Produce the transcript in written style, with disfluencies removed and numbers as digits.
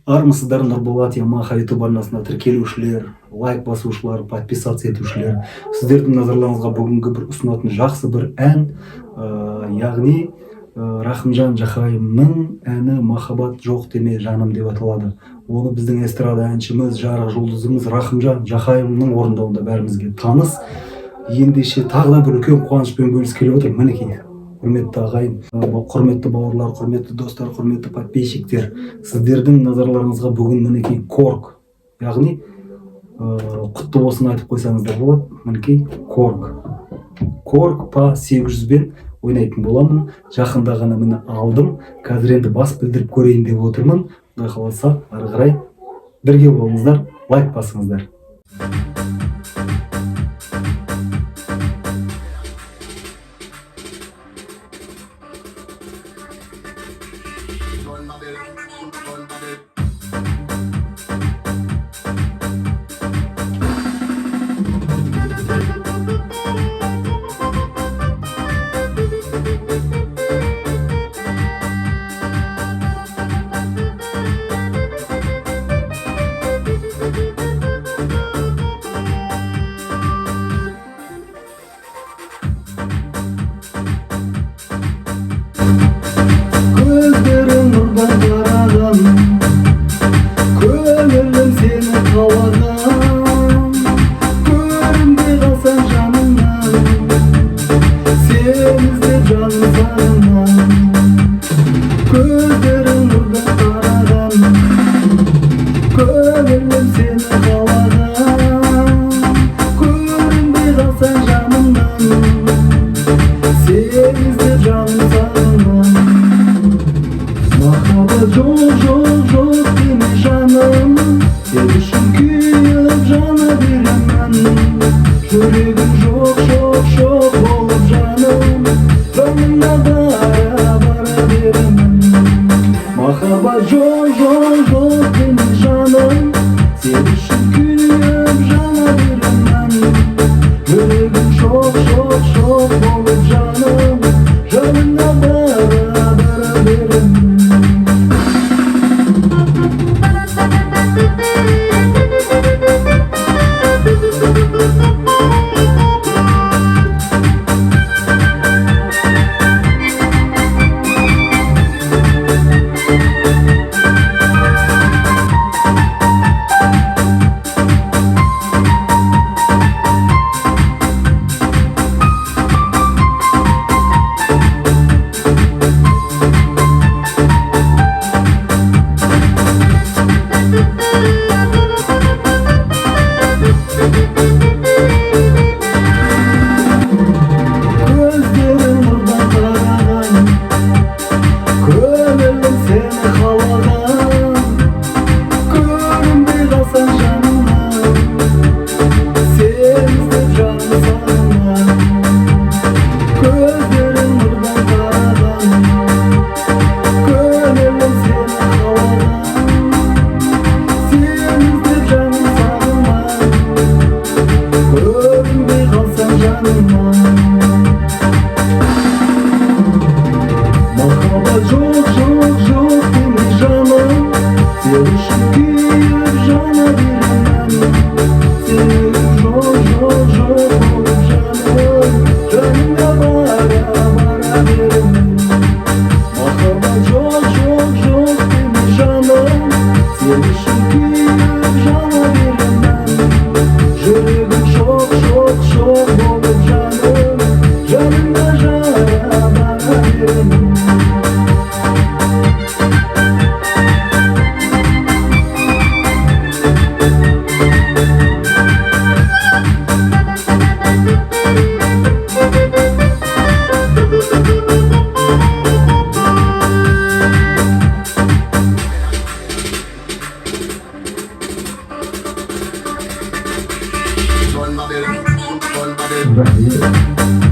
Армысыздар Нұрболат Ямаха YouTube арнасына тіркелушілер, лайк басушылар, подписаться етушілер. Сіздердің назарларыңызға бүгінгі бір ұсынатын жақсы бір ән, яғни Рахымжан Жақайымның әні «Махаббат жоқ деме жаным» деп аталады. Оны біздің эстрада әншіміз, жарық жұлдызымыз Рахымжан Жақайымның орындауында бәрімізге таныс. Ендеше тағы да бір үлкен қуанышпен бөліскелі отыр. Мінекей, құрметті ағайын, құрметті бауырлар, құрметті достар, құрметті подписчиктер, сіздердің назарларыңызға бүгін мінекей корг, яғни құтты болсын айтып қойсаңыздар болады. Мінекей корг па 800-бен ойнайтын боламын. Жақында ғана мені алдым. Қазір енді бас білдіріп көрейін деп отырмын. Құдай қаласа ары қарай бірге болыңыздар, лайк басыңыздар. Көздерің нұрдан қараған, көңілім сені қалаған, көрінбей қалсаң жанымнан, сен іздеп жаным сағынған. Көздерің нұрдан қараған, көңілім сені қалаған, көрінбей қалсаң жанымнан, сен іздеп жаным сағынған. Махаббат жоқ деме жаным, сен үшін күйіп жана беремін. Жүрегім жоқ болып жаным, жаныңа бара беремін. Махаббат жоқ деме жаным, сен үшін күйіп жана беремін. Жүрегім жоқ болып жаным, жаныңа бара беремін. Махаббат жоқ деме жаным, сен үшін күйіп жана беремін. Сен жоқ болып жаным, жаныңа бара беремін. Махаббат жоқ деме жаным, сен үшін күйіп жана беремін. Жүрегім жоқ болып жаным, жаныңа бара беремін. Right here.